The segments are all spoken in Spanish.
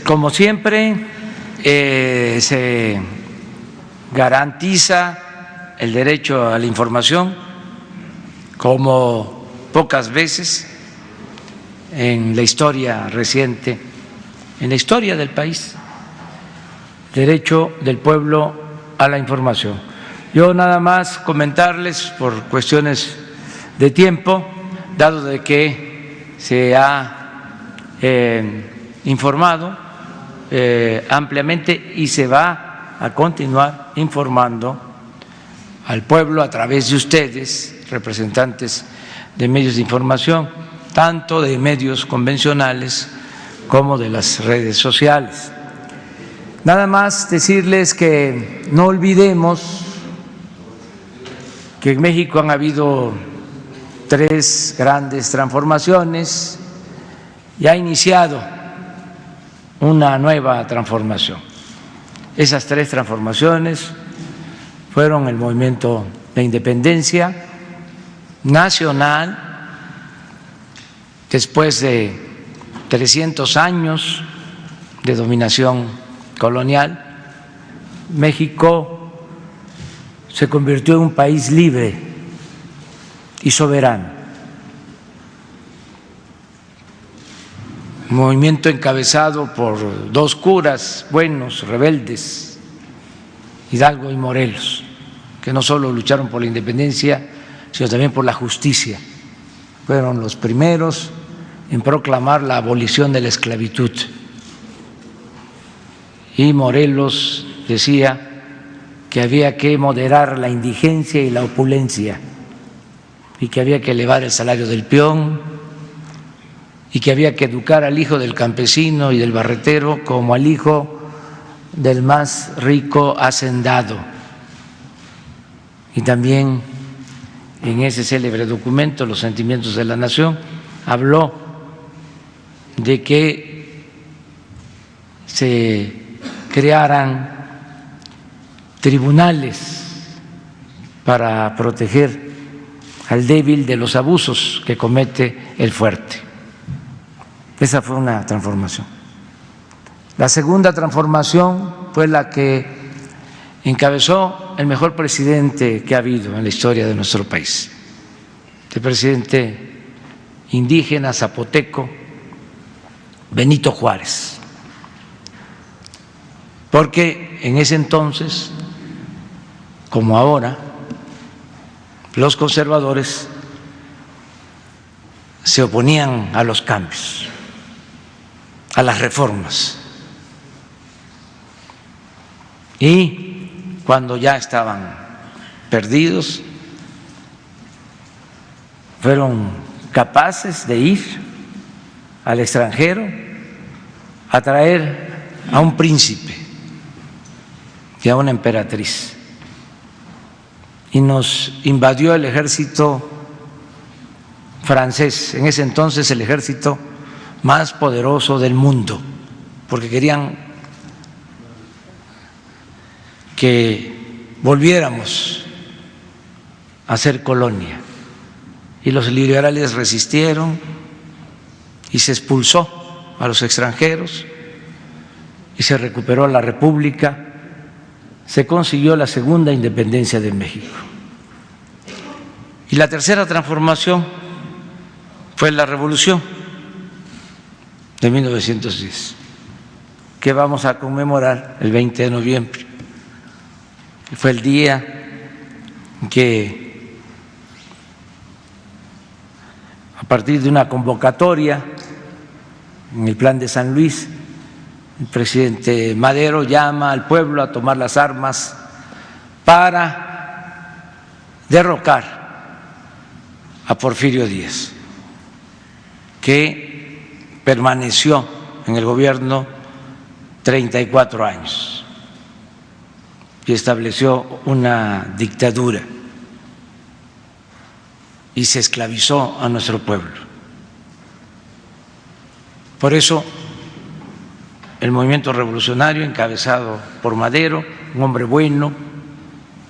Como siempre, se garantiza el derecho a la información como pocas veces en la historia reciente, en la historia del país, derecho del pueblo a la información. Yo nada más comentarles por cuestiones de tiempo, dado de que se ha informado ampliamente y se va a continuar informando al pueblo a través de ustedes, representantes de medios de información, tanto de medios convencionales como de las redes sociales. Nada más decirles que no olvidemos que en México han habido 3 grandes transformaciones y ha iniciado una nueva transformación. Esas 3 transformaciones fueron el movimiento de independencia nacional, después de 300 años de dominación colonial. México se convirtió en un país libre y soberano. Un movimiento encabezado por 2 curas buenos, rebeldes, Hidalgo y Morelos, que no solo lucharon por la independencia, sino también por la justicia. Fueron los primeros en proclamar la abolición de la esclavitud. Y Morelos decía que había que moderar la indigencia y la opulencia y que había que elevar el salario del peón y que había que educar al hijo del campesino y del barretero como al hijo del más rico hacendado. Y también en ese célebre documento, Los Sentimientos de la Nación, habló de que se crearan tribunales para proteger al débil de los abusos que comete el fuerte. Esa fue una transformación. La segunda transformación fue la que encabezó el mejor presidente que ha habido en la historia de nuestro país, el presidente indígena zapoteco Benito Juárez, porque en ese entonces, como ahora, los conservadores se oponían a los cambios, a las reformas. Y cuando ya estaban perdidos, fueron capaces de ir al extranjero a traer a un príncipe y a una emperatriz. Y nos invadió el ejército francés, en ese entonces el ejército más poderoso del mundo, porque querían que volviéramos a ser colonia. Y los liberales resistieron y se expulsó a los extranjeros y se recuperó la República, se consiguió la segunda independencia de México. Y la tercera transformación fue la Revolución de 1910, que vamos a conmemorar el 20 de noviembre. Fue el día en que, a partir de una convocatoria en el Plan de San Luis, el presidente Madero llama al pueblo a tomar las armas para derrocar a Porfirio Díaz, que permaneció en el gobierno 34 años y estableció una dictadura y se esclavizó a nuestro pueblo. Por eso el movimiento revolucionario encabezado por Madero, un hombre bueno,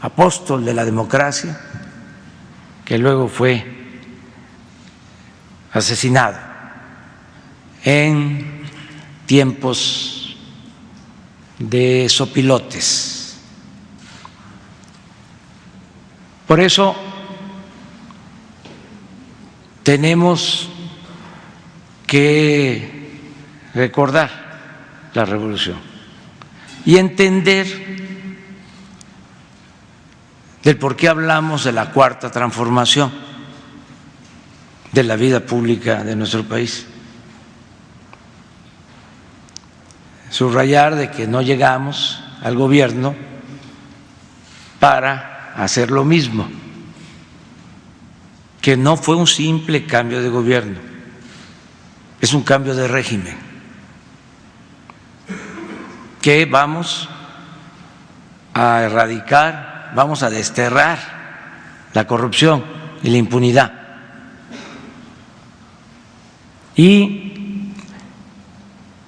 apóstol de la democracia, que luego fue asesinado en tiempos de sopilotes. Por eso tenemos que recordar la revolución y entender del por qué hablamos de la cuarta transformación de la vida pública de nuestro país. Subrayar de que no llegamos al gobierno para hacer lo mismo, que no fue un simple cambio de gobierno, es un cambio de régimen, que vamos a erradicar, vamos a desterrar la corrupción y la impunidad. Y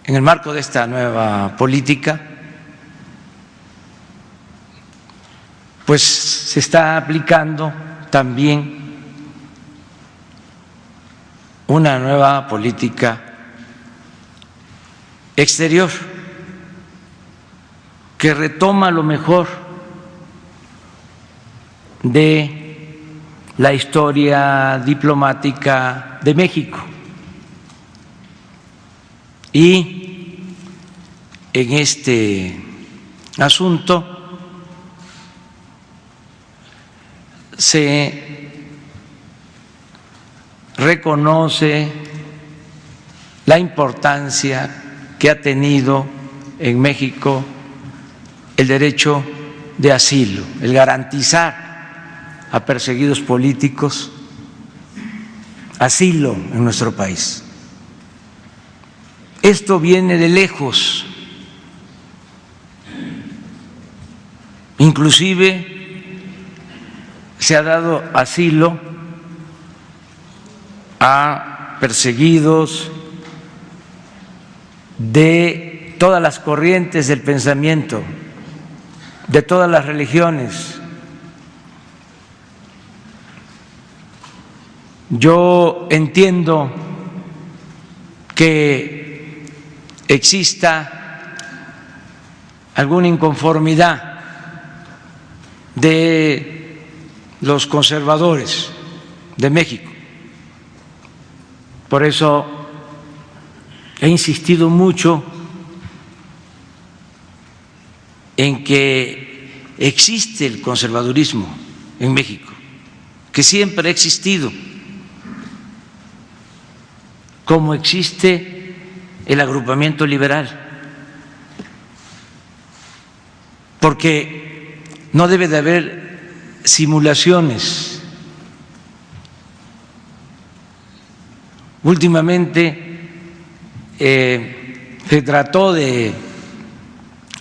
en el marco de esta nueva política, pues se está aplicando también una nueva política exterior que retoma lo mejor de la historia diplomática de México. Y en este asunto se reconoce la importancia que ha tenido en México el derecho de asilo, el garantizar a perseguidos políticos asilo en nuestro país. Esto viene de lejos, inclusive se ha dado asilo a perseguidos de todas las corrientes del pensamiento, de todas las religiones. Yo entiendo que exista alguna inconformidad de los conservadores de México. Por eso he insistido mucho en que existe el conservadurismo en México, que siempre ha existido, como existe el agrupamiento liberal, porque no debe de haber simulaciones. Últimamente se trató de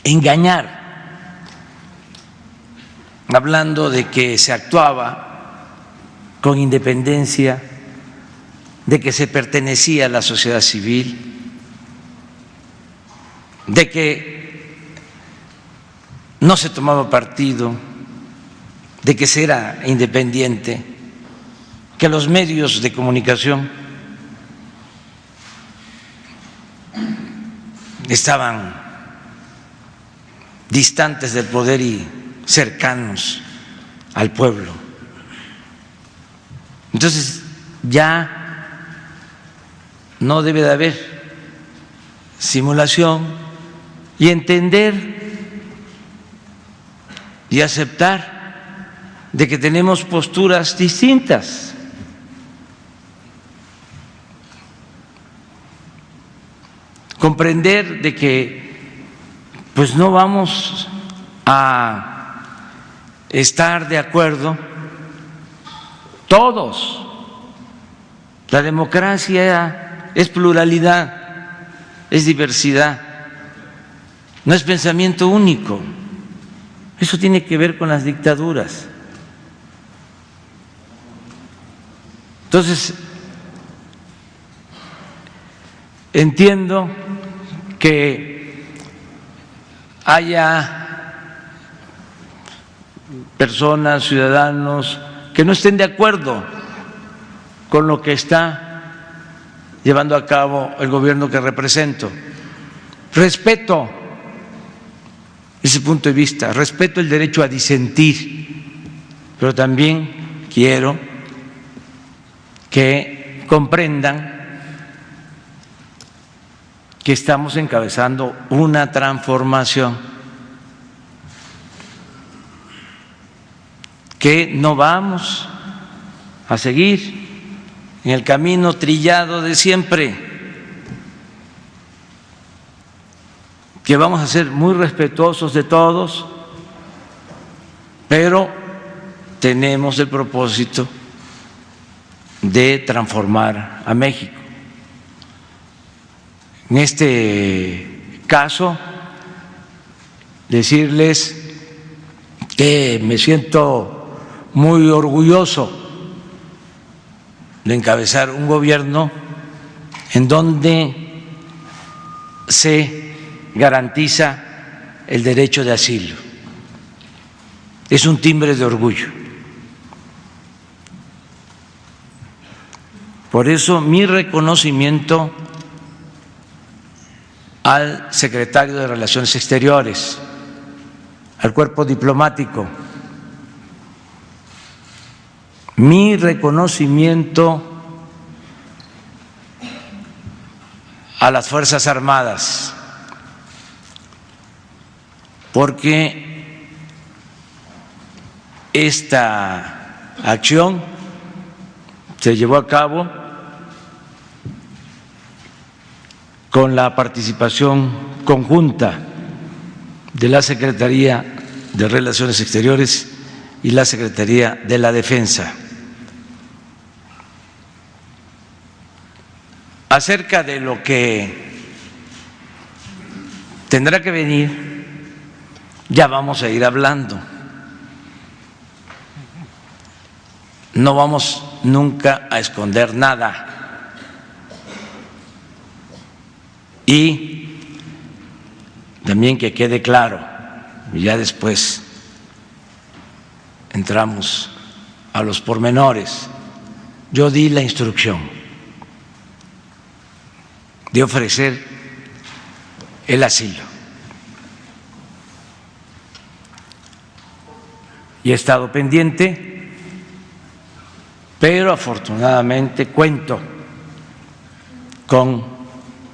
engañar, hablando de que se actuaba con independencia, de que se pertenecía a la sociedad civil, de que no se tomaba partido, de que se era independiente, que los medios de comunicación estaban distantes del poder y cercanos al pueblo. Entonces ya no debe de haber simulación y entender y aceptar de que tenemos posturas distintas. Comprender de que pues no vamos a estar de acuerdo todos. La democracia es pluralidad, es diversidad, no es pensamiento único. Eso tiene que ver con las dictaduras. Entonces, entiendo que haya personas, ciudadanos, que no estén de acuerdo con lo que está llevando a cabo el gobierno que represento, respeto ese punto de vista, respeto el derecho a disentir, pero también quiero que comprendan que estamos encabezando una transformación, que no vamos a seguir en el camino trillado de siempre, que vamos a ser muy respetuosos de todos, pero tenemos el propósito de transformar a México. En este caso, decirles que me siento muy orgulloso de encabezar un gobierno en donde se garantiza el derecho de asilo. Es un timbre de orgullo. Por eso mi reconocimiento al secretario de Relaciones Exteriores, al cuerpo diplomático, mi reconocimiento a las Fuerzas Armadas, porque esta acción se llevó a cabo con la participación conjunta de la Secretaría de Relaciones Exteriores y la Secretaría de la Defensa. Acerca de lo que tendrá que venir, ya vamos a ir hablando. No vamos nunca a esconder nada. Y también que quede claro, y ya después entramos a los pormenores, yo di la instrucción de ofrecer el asilo. Y he estado pendiente, pero afortunadamente cuento con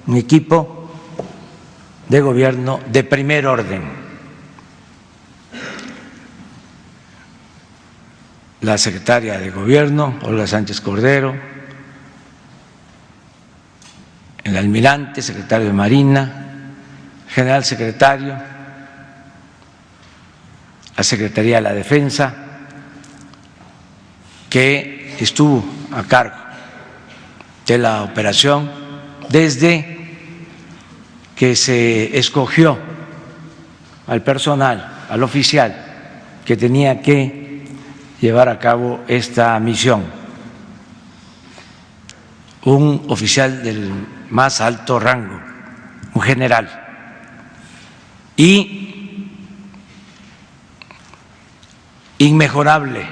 un equipo de gobierno de primer orden. La secretaria de Gobierno, Olga Sánchez Cordero, el almirante, secretario de Marina, general secretario, la Secretaría de la Defensa, que estuvo a cargo de la operación desde que se escogió al personal, al oficial que tenía que llevar a cabo esta misión, un oficial del más alto rango, un general, y inmejorable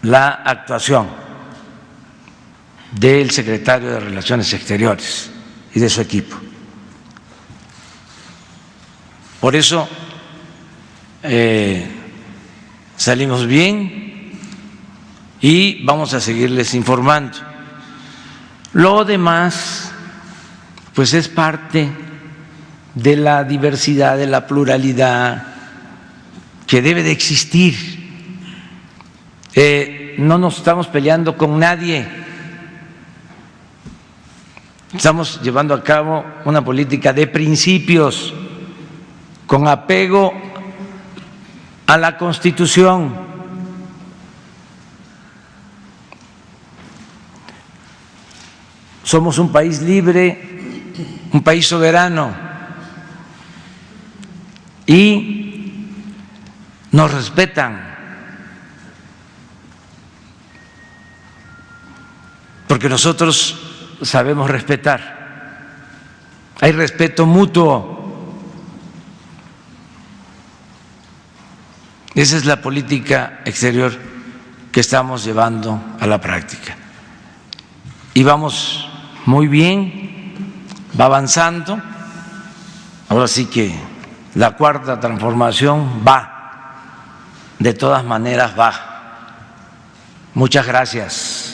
la actuación del secretario de Relaciones Exteriores y de su equipo. Por eso salimos bien y vamos a seguirles informando. Lo demás, pues es parte de la diversidad, de la pluralidad que debe de existir. No nos estamos peleando con nadie. Estamos llevando a cabo una política de principios con apego a la Constitución. Somos un país libre, un país soberano y nos respetan porque nosotros sabemos respetar. Hay respeto mutuo. Esa es la política exterior que estamos llevando a la práctica. Y vamos muy bien, va avanzando. Ahora sí que la cuarta transformación va, de todas maneras va. Muchas gracias.